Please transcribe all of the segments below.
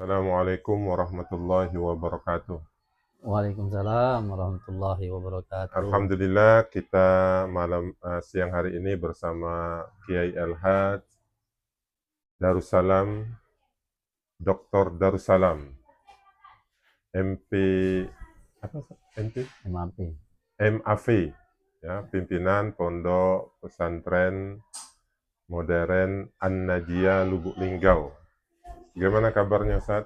Assalamualaikum warahmatullahi wabarakatuh. Waalaikumsalam warahmatullahi wabarakatuh. Alhamdulillah kita siang hari ini bersama Kiai El-Haj Darussalam, Dr. Darussalam, MP apa MP? MAP. MAV, ya, pimpinan Pondok Pesantren Modern An-Najiyah Lubuk Linggau. Gimana kabarnya, Ustaz?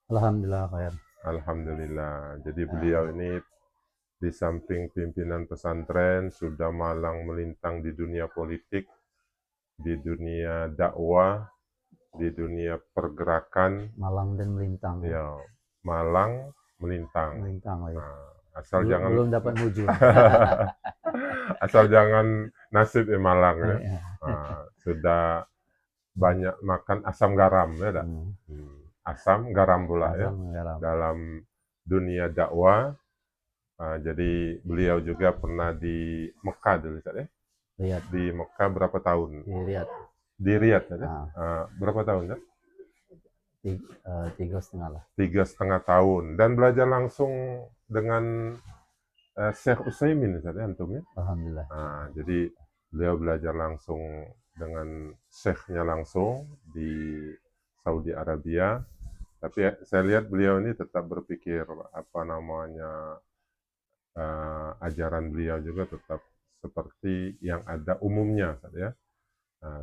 Alhamdulillah khair. Alhamdulillah. Jadi Ya, beliau ini di samping pimpinan pesantren, sudah malang melintang di dunia politik, di dunia dakwah, di dunia pergerakan, malang dan melintang. ya malang melintang. Melintang ya. Nah, asal Belum, jangan belum dapat mujur. asal jangan nasib malang ya. Ya. Sudah banyak makan asam garam ya, dak? Hmm. Asam garam pula ya Asam garam. dalam dunia dakwah. Jadi beliau juga pernah di Mekah dulu, Ustaz, ya? Lihat Di Mekah berapa tahun? dilihat Di Riyadh, ya? nah, Berapa tahun, ya? 3,5 lah. 3,5 tahun. Dan belajar langsung dengan Syekh Utsaimin, Ustaz, ya, antum ya? Alhamdulillah. Jadi beliau belajar langsung dengan Syekhnya langsung di Saudi Arabia. Tapi saya lihat beliau ini tetap berpikir apa namanya, ajaran beliau juga tetap seperti yang ada umumnya, ya.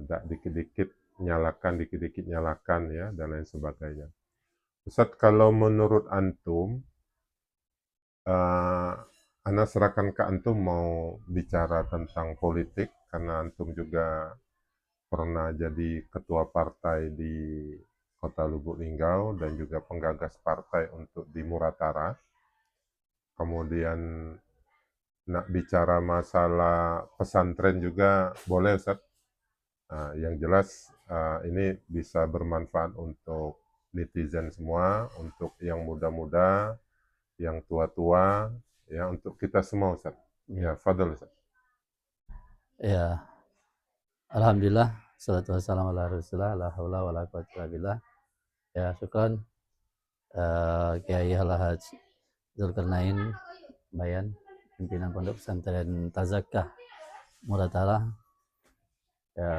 Dikit-dikit nyalakan ya, dan lain sebagainya. Ustaz, kalau menurut antum, Ana serahkan ke antum mau bicara tentang politik, karena antum juga pernah jadi ketua partai di Kota Lubuk Linggau dan juga penggagas partai untuk di Muratara. Kemudian nak bicara masalah pesantren juga boleh, Ustaz. Yang jelas ini bisa bermanfaat untuk netizen semua, untuk yang muda-muda, yang tua-tua, ya, untuk kita semua, Ustaz. Ya, fadal, Ustaz. Ya, alhamdulillah. Salatu wassalamu ala rasulillah. La haula wa la quwwata illa billah. Ya, syukran. Kiai Al-Haj Zulkarnain Bayan, pimpinan Pondok Pesantren Tazakah Muratara, ya,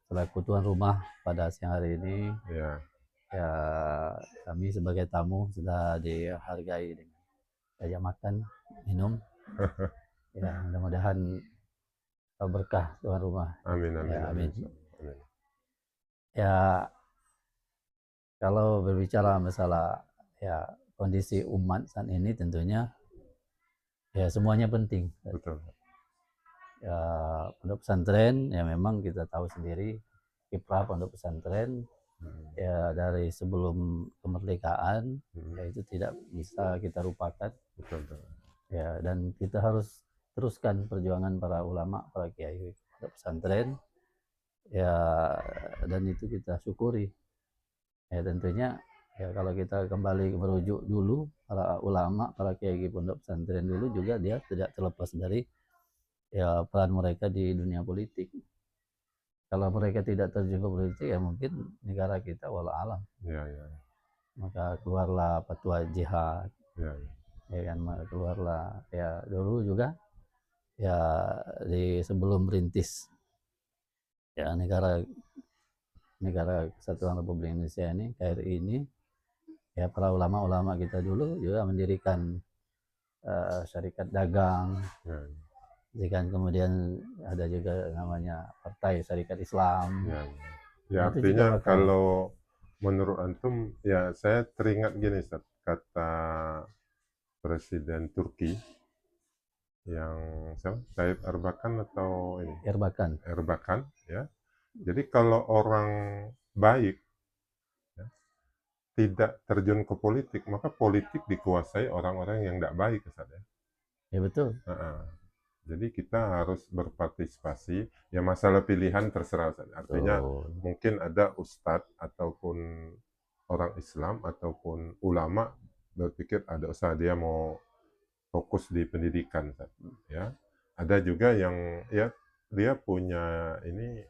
selaku tuan rumah pada siang hari ini. Ya. Ya, kami sebagai tamu sudah dihargai dengan ajak makan, minum. Ya, mudah-mudahan berkah tuan rumah. Amin, amin, Ya, amin. amin. Amin. Ya, kalau berbicara masalah ya kondisi umat saat ini, tentunya ya semuanya penting. Betul. Ya, pondok pesantren ya memang kita tahu sendiri kiprah pondok pesantren ya dari sebelum kemerdekaan, ya itu tidak bisa kita lupakan. Betul, betul. Ya, dan kita harus teruskan perjuangan para ulama, para kiai pondok pesantren. Ya, dan itu kita syukuri. Ya, tentunya ya kalau kita kembali merujuk dulu para ulama, para kiai pondok pesantren dulu juga dia tidak terlepas dari ya peran mereka di dunia politik. Kalau mereka tidak terjun ke politik, ya mungkin negara kita walau alam. Ya, ya. Maka keluarlah fatwa jihad, Ya, ya. ya kan, maka keluarlah ya dulu juga ya di sebelum merintis ya negara Kesatuan Republik Indonesia ini, KRI ini, ya para ulama-ulama kita dulu juga mendirikan syarikat dagang. Ya, Kan kemudian ada juga namanya Partai Syarikat Islam. ya, ya. Ya, Nah, itu artinya juga bakal kalau menurut antum, ya saya teringat gini, Ustaz, kata Presiden Turki yang siapa? Tayyip Erbakan atau ini? Erbakan. Erbakan, ya. Jadi kalau orang baik, ya, tidak terjun ke politik, maka politik dikuasai orang-orang yang tidak baik, Ustaz, ya. Ya betul. Jadi kita harus berpartisipasi. Ya, masalah pilihan terserah, Ustaz. Artinya mungkin ada ustadz ataupun orang Islam ataupun ulama berpikir ada usaha dia mau fokus di pendidikan, ya. Ada juga yang ya dia punya ini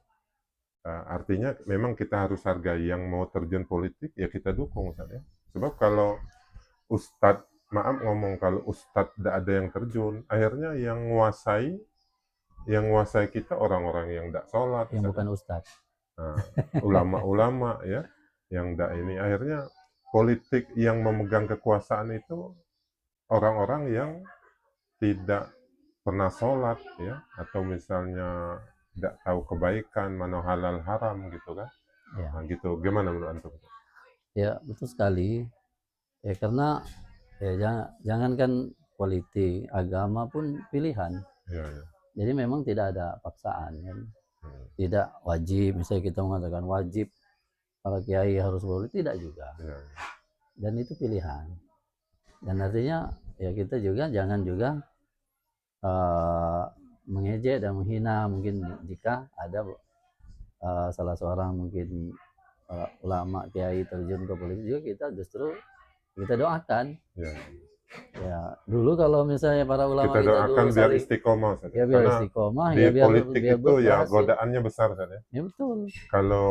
Artinya memang kita harus hargai yang mau terjun politik, ya kita dukung Ustaz ya. Sebab kalau Ustadz, maaf ngomong, kalau Ustadz tidak ada yang terjun, akhirnya yang nguasai kita orang-orang yang tidak sholat, yang Ustaz ya. bukan ustadz. Nah, ulama-ulama ya, yang tidak ini, akhirnya politik yang memegang kekuasaan itu orang-orang yang tidak pernah sholat ya, atau misalnya tidak tahu kebaikan, mana halal haram gitu kan. Ya, Nah gitu, gimana menurut antum? ya betul sekali. Ya karena ya jangankan politik, agama pun pilihan. Ya, ya. Jadi memang tidak ada paksaan kan. Hmm, Tidak wajib, misalnya kita mengatakan wajib para kiai harus boleh, tidak juga. ya, ya. Dan itu pilihan. Dan artinya ya kita juga jangan juga mengejek dan menghina mungkin jika ada salah seorang mungkin ulama kiai terjun ke politik juga, kita justru kita doakan. Ya. Ya dulu kalau misalnya para ulama Kita doakan dulu biar saling istiqomah Ustaz. ya biar Karena istiqomah, di ya biar politik itu ya berhasil. godaannya besar Ustaz ya. Ya betul. Kalau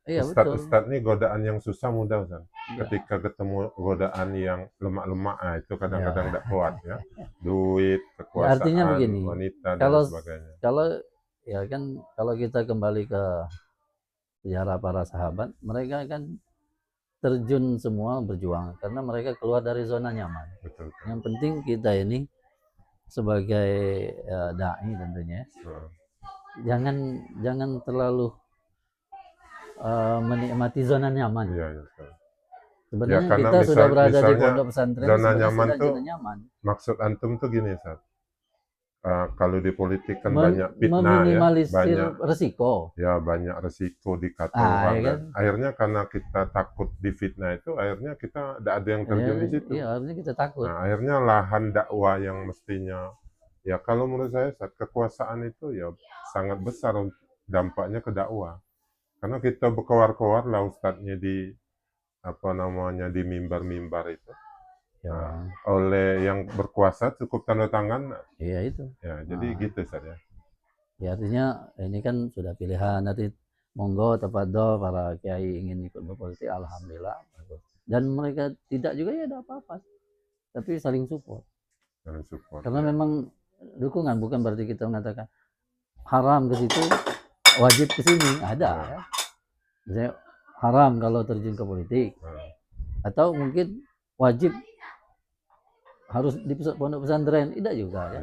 Iya betul. ustadz-ustadz ini godaan yang susah mudah Ustaz. Ya. Ketika ketemu godaan yang lemak-lemak, itu kadang-kadang Ya. tidak kuat ya. Duit, Ya, kekuasaan, artinya begini, wanita dan kalau sebagainya. kalau ya kan kalau kita kembali ke sejarah para sahabat, mereka kan terjun semua berjuang karena mereka keluar dari zona nyaman. Betul. Yang penting kita ini sebagai dai tentunya jangan terlalu menikmati zona nyaman. Iya, iya, betul. Sebenarnya Ya, karena kita sudah berada di misalnya pondok pesantren, zona sebenarnya nyaman sudah tuh zona nyaman. maksud antum tuh gini Ustaz. Kalau di politik kan banyak fitnah ya, meminimalisir resiko. Ya banyak resiko dikata Ah, orang ya kan? dan akhirnya karena kita takut difitnah itu, akhirnya kita tidak ada yang terjun di situ. Iya, harusnya kita takut. Nah, akhirnya lahan dakwah yang mestinya, ya kalau menurut saya Ustaz, kekuasaan itu ya sangat besar dampaknya ke dakwah. Karena kita berkoar-koar lah ustadznya di di mimbar-mimbar itu. Ya, Nah, oleh yang berkuasa cukup tanda tangan. iya itu. Ya, jadi gitu Ustaz ya. Ya artinya ini kan sudah pilihan, nanti monggo tafadhol para kiai ingin ikut berpolitik, alhamdulillah. Dan mereka tidak juga ya ada apa-apa. Tapi saling support. Saling support. Karena memang dukungan, bukan berarti kita mengatakan haram ke situ, wajib ke sini, ada ya. Misalnya haram kalau terjun ke politik. Atau mungkin wajib harus di pondok pesantren, tidak juga ya.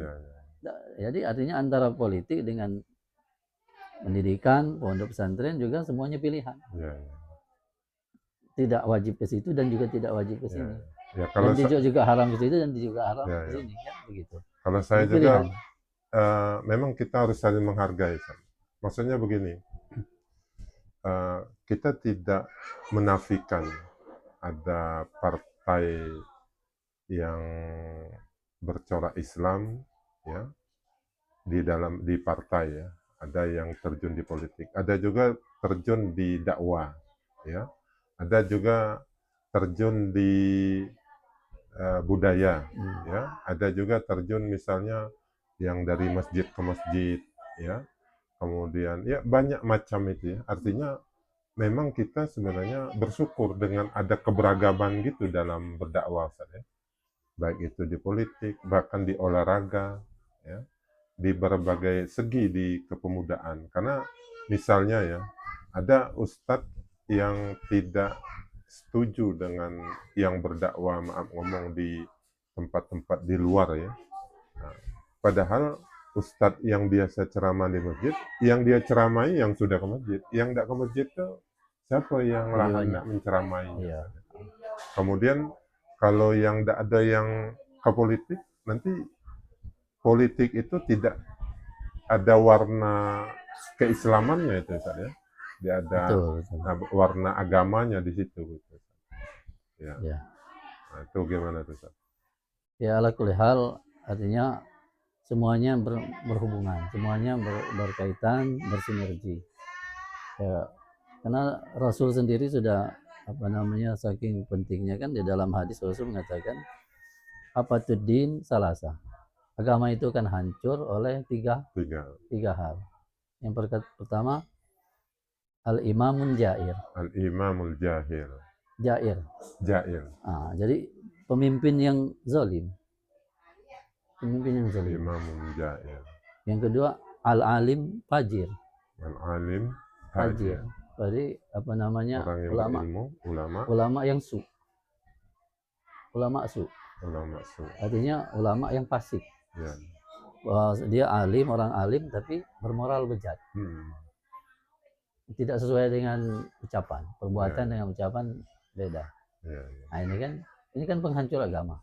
Jadi artinya antara politik dengan pendidikan, pondok pesantren juga semuanya pilihan. Tidak wajib ke situ dan juga tidak wajib ke sini. Ya, kalau dan juga haram ke situ dan juga haram ke sini, kan begitu. Kalau saya juga memang kita harus saling menghargai. Maksudnya begini, kita tidak menafikan ada partai yang bercorak Islam ya di partai ya, ada yang terjun di politik, ada juga terjun di dakwah ya, ada juga terjun di budaya ya, ada juga terjun misalnya yang dari masjid ke masjid ya, kemudian ya banyak macam itu ya. Artinya memang kita sebenarnya bersyukur dengan ada keberagaman gitu dalam berdakwah ya. Baik itu di politik, bahkan di olahraga ya, di berbagai segi di kepemudaan. Karena misalnya ya, ada ustadz yang tidak setuju dengan yang berdakwah, maaf ngomong, di tempat-tempat di luar ya. Nah, padahal ustadz yang biasa ceramah di masjid, yang dia ceramai yang sudah ke masjid, yang tidak ke masjid tuh siapa yang lahan menceramai. Iya. Kemudian kalau yang tidak ada yang ke politik, nanti politik itu tidak ada warna keislamannya itu Ustaz ya. Dia ada warna agamanya di situ gitu. Ya. Nah, itu gimana tuh Ustaz? Ya ala kulli hal, artinya semuanya berhubungan, semuanya berkaitan, bersinergi. Ya, karena Rasul sendiri sudah saking pentingnya kan di dalam hadis Rasul mengatakan apa tudin salasa, agama itu kan hancur oleh tiga hal. Yang pertama Al-imamun jair. Al-imamul jahil. Jair. Jail. Jadi pemimpin yang zalim. Pemimpin yang zalim. Imamul jail. Yang kedua, al-alim fajir. Al-alim Fajir. fajir. Jadi apa namanya? Orang yang ulama. berilmu, ulama. Ulama yang su. Ulama su. Ulama su. Artinya ulama yang fasik. Ya. Dia alim, orang alim tapi bermoral bejat. Tidak sesuai dengan ucapan, perbuatan dengan ucapan beda. Nah ini kan penghancur agama.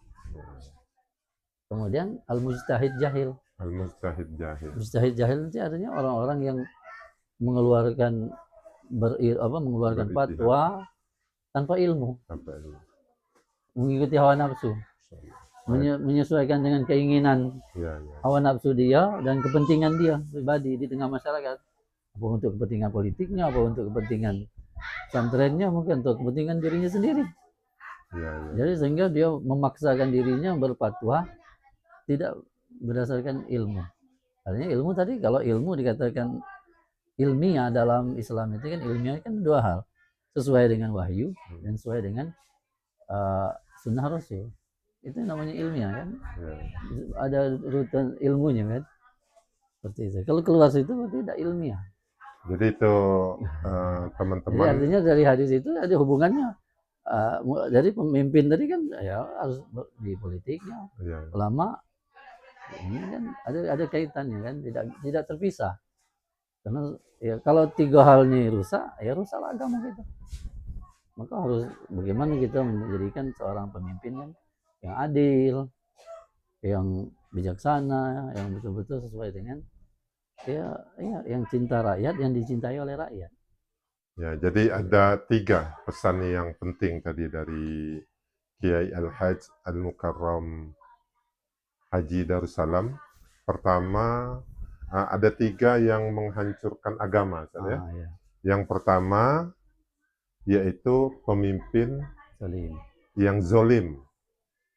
Kemudian al-mujtahid jahil. Al-mujtahid jahil. Mujtahid jahil itu artinya orang-orang yang mengeluarkan fatwa tanpa ilmu. Mengikuti hawa nafsu. Menyesuaikan dengan keinginan hawa nafsu dia dan kepentingan dia pribadi di tengah masyarakat. Apa untuk kepentingan politiknya, apa untuk kepentingan pesantrennya, mungkin untuk kepentingan dirinya sendiri. Jadi sehingga dia memaksakan dirinya berfatwa tidak berdasarkan ilmu. Artinya ilmu tadi, kalau ilmu dikatakan ilmiah dalam Islam itu kan ilmiah kan dua hal, sesuai dengan wahyu dan sesuai dengan sunnah Rasul. Itu namanya ilmiah kan. Ada urutan ilmunya kan. Seperti itu. Kalau keluar situ tidak ilmiah. Jadi itu teman-teman. Jadi artinya dari hadis itu ada hubungannya. Dari pemimpin tadi kan ya harus di politiknya. Ulama ini kan ada kaitannya kan, tidak terpisah. Karena ya kalau tiga hal ini rusak, ya rusaklah agama kita. Maka harus bagaimana kita menjadikan seorang pemimpin yang adil, yang bijaksana, yang betul-betul sesuai dengan yang cinta rakyat, yang dicintai oleh rakyat. Ya, jadi ada 3 pesan yang penting tadi dari Kiai Al-Hajj Al-Mukarram Haji Darussalam. Pertama, ada 3 yang menghancurkan agama. Yang pertama, yaitu pemimpin yang zolim,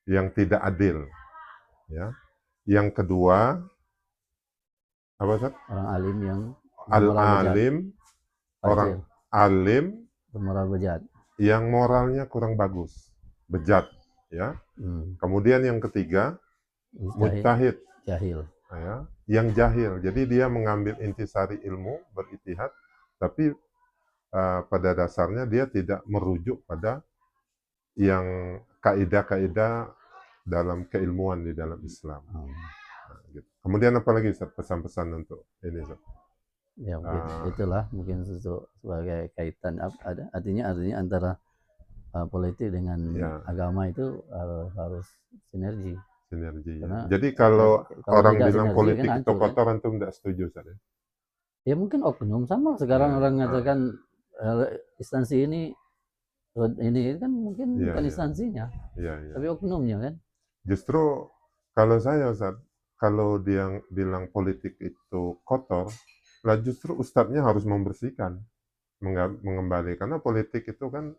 yang tidak adil. Ya. Yang kedua, apa Ustaz? Orang alim yang orang alim bermoral bejat, yang moralnya kurang bagus, bejat, ya. Kemudian yang ketiga, mujtahid jahil, ya, yang jahil. Jadi dia mengambil intisari ilmu, berijtihad, tapi pada dasarnya dia tidak merujuk pada yang kaidah-kaidah dalam keilmuan di dalam Islam. Gitu. Kemudian apa lagi Ustaz, pesan-pesan untuk ini Ustaz? Ya mungkin itulah mungkin sebagai kaitan artinya antara politik dengan agama itu harus sinergi. Karena, jadi kalau orang bilang politik kan itu kotor, antum tidak setuju Ustaz? Ya mungkin oknum sama sekarang orang mengatakan instansi ini kan mungkin bukan instansinya, tapi oknumnya kan. Justru kalau saya Ustaz, kalau dia bilang politik itu kotor, lah justru ustadznya harus membersihkan, mengembalikan. Karena politik itu kan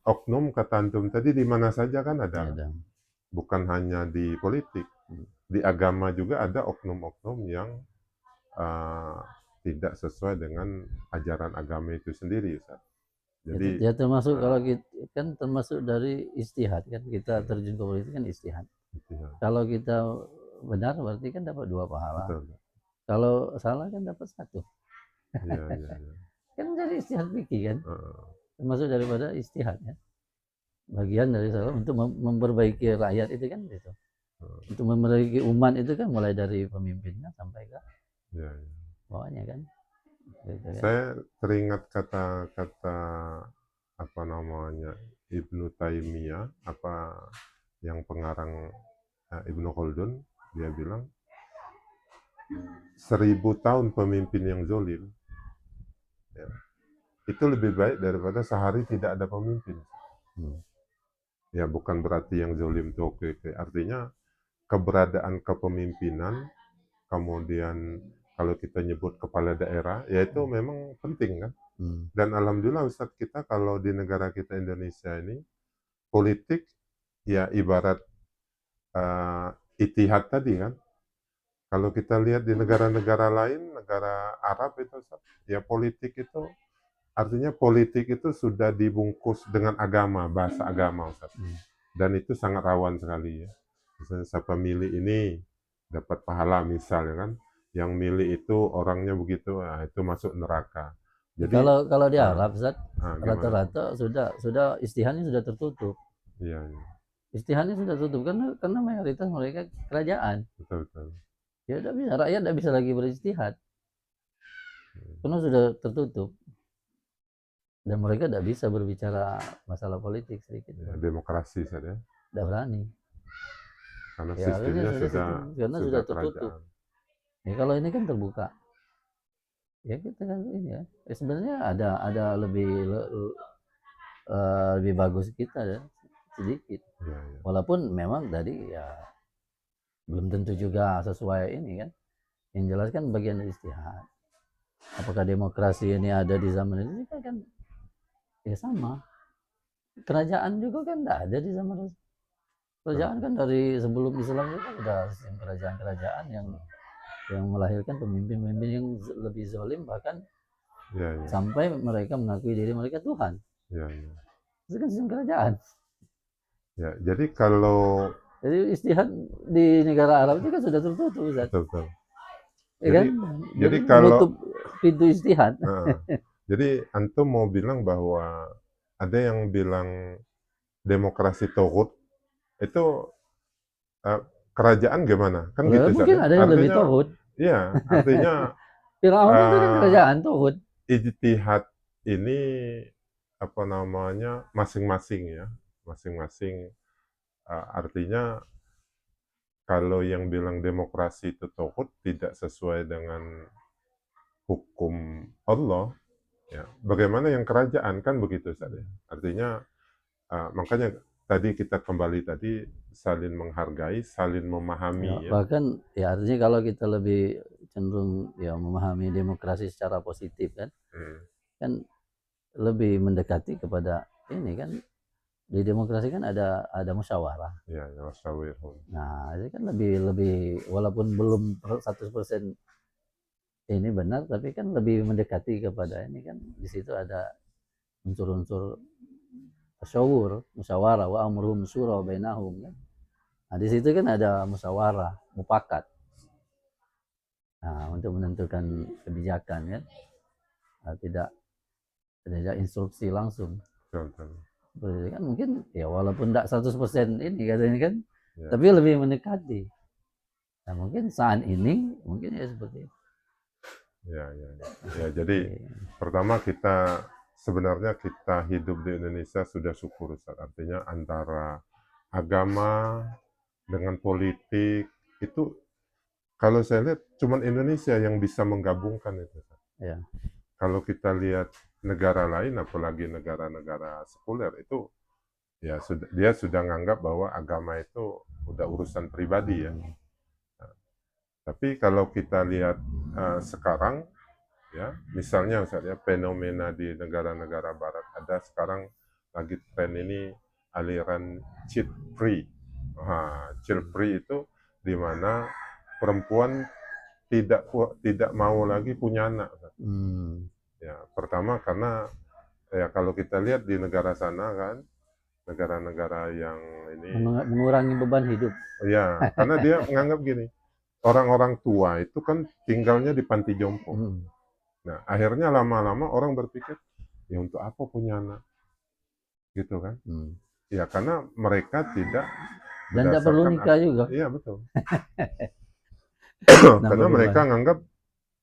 oknum kata antum tadi di mana saja kan ada. Bukan hanya di politik, di agama juga ada oknum-oknum yang tidak sesuai dengan ajaran agama itu sendiri Ustaz. Jadi ya termasuk kalau kita kan termasuk dari istihad kan, kita terjun ke politik kan istihad. Kalau kita benar berarti kan dapat 2 pahala. Betul. Kalau salah kan dapat 1. Kan jadi istihad fikih kan. Termasuk daripada istihad ya. Bagian dari salah untuk memperbaiki rakyat itu kan gitu. Untuk memperbaiki umat itu kan mulai dari pemimpinnya sampai ke bawahnya kan. Gitu, kan. Saya teringat kata-kata apa namanya Ibnu Taimiyah, yang pengarang Ibnu Khaldun, dia bilang 1000 tahun pemimpin yang zolim itu lebih baik daripada sehari tidak ada pemimpin. Ya bukan berarti yang zolim itu oke. Artinya keberadaan kepemimpinan, kemudian kalau kita nyebut kepala daerah, yaitu memang penting kan. Dan alhamdulillah Ustadz, kita kalau di negara kita Indonesia ini, politik ya ibarat itihad tadi kan. Kalau kita lihat di negara-negara lain, negara Arab itu Ustadz, ya politik itu artinya politik itu sudah dibungkus dengan agama, bahasa agama, Ustaz. Dan itu sangat rawan sekali ya. Misalnya siapa milih ini dapat pahala misalnya kan, yang milih itu orangnya begitu, nah, itu masuk neraka. Jadi, Kalau di ah, Arab, Zat, gimana tuh? rata-rata sudah istihannya sudah tertutup. Iya, iya, Istihannya sudah tutup karena mayoritas mereka kerajaan. betul, betul. Ya tidak bisa, rakyat tidak bisa lagi beristihad. Karena sudah tertutup. Dan mereka tidak bisa berbicara masalah politik sedikit. Ya, demokrasi saja, Tidak berani. karena Ya, sistemnya karena sudah tertutup. kerajaan. Ya, kalau ini kan terbuka. Ya kita kan ini ya. Sebenarnya ada lebih bagus kita ya, sedikit. Ya, ya. Walaupun memang tadi ya belum tentu juga sesuai ini kan. Yang jelas kan bagian dari istihad. Apakah demokrasi ini ada di zaman ini kan ya sama. Kerajaan juga kan tidak ada di zaman itu. Kerajaan kan dari sebelum Islam itu kan udah sistem kerajaan-kerajaan yang melahirkan pemimpin-pemimpin yang lebih zalim, bahkan Ya, ya. sampai mereka mengakui diri mereka Tuhan. Ya, ya. Itu kan sistem kerajaan. Ya, jadi kalau Jadi istihad di negara Arab itu kan sudah tertutup, Ustaz. betul. Ya kan? Jadi kalau menutup pintu istihad. jadi antum mau bilang bahwa ada yang bilang demokrasi togut itu kerajaan gimana? Kan gitu, Mungkin ada yang lebih tohut. Iya, artinya Firaun itu kan kerajaan tohut. ijtihad ini apa namanya masing-masing ya, masing-masing. Artinya kalau yang bilang demokrasi itu togut tidak sesuai dengan hukum Allah, ya bagaimana yang kerajaan kan begitu saja. Artinya makanya tadi kita kembali tadi saling menghargai, saling memahami. Ya, bahkan ya artinya kalau kita lebih cenderung ya memahami demokrasi secara positif kan, kan lebih mendekati kepada ini kan, di demokrasi kan ada musyawarah. Ya, ya musyawarah. Nah itu kan lebih walaupun belum 100% ini benar, tapi kan lebih mendekati kepada ini kan, di situ ada unsur-unsur tasyawur, musyawarah, wa amruhum syura bainahum kan. Nah di situ kan ada musyawarah, mufakat. Nah untuk menentukan kebijakan kan, nah, tidak instruksi langsung. Betul. Kan mungkin ya walaupun tidak 100% ini katanya kan, ya, tapi lebih mendekati. Nah mungkin saat ini mungkin ya seperti itu. Ya, jadi pertama sebenarnya kita hidup di Indonesia sudah syukur, Ustaz. Artinya antara agama dengan politik itu kalau saya lihat cuman Indonesia yang bisa menggabungkan itu. Ya. Kalau kita lihat negara lain, apalagi negara-negara sekuler itu ya dia sudah menganggap bahwa agama itu udah urusan pribadi ya. Tapi kalau kita lihat sekarang, ya misalnya fenomena di negara-negara Barat ada sekarang lagi tren ini aliran child free. Child free itu di mana perempuan tidak mau lagi punya anak. Ya pertama karena ya kalau kita lihat di negara sana kan, negara-negara yang ini mengurangi beban hidup. Ya, karena dia menganggap gini. Orang-orang tua itu kan tinggalnya di panti jompo. Nah, akhirnya lama-lama orang berpikir, ya untuk apa punya anak? Gitu kan? Ya, karena mereka tidak dan tidak perlu nikah juga. Iya, betul. Karena mereka menganggap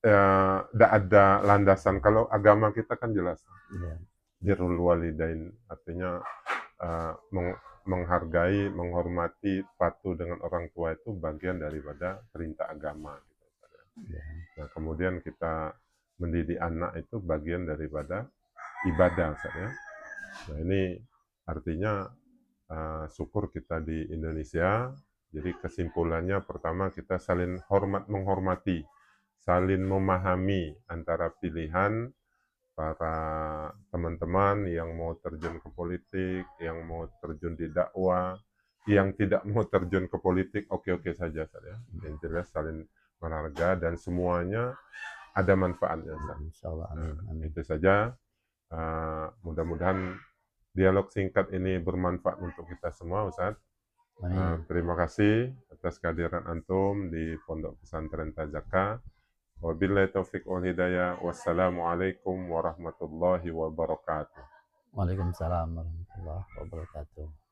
tidak ada landasan. Kalau agama kita kan jelas. Birrul walidain, artinya menghargai, menghormati, patuh dengan orang tua itu bagian daripada perintah agama. Nah, kemudian kita mendidik anak itu bagian daripada ibadah. Nah, ini artinya syukur kita di Indonesia. Jadi kesimpulannya pertama kita saling menghormati, saling memahami antara pilihan para teman-teman yang mau terjun ke politik, yang mau terjun di dakwah, yang tidak mau terjun ke politik, oke-oke saja. Yang jelas saling menghargai dan semuanya ada manfaatnya. Insyaallah. Itu saja. Mudah-mudahan dialog singkat ini bermanfaat untuk kita semua, Ustadz. Amin. Terima kasih atas kehadiran antum di Pondok Pesantren Tajaka. Wabillahi taufiq wal hidayah. Wassalamualaikum warahmatullahi wabarakatuh. Waalaikumsalam warahmatullahi wabarakatuh.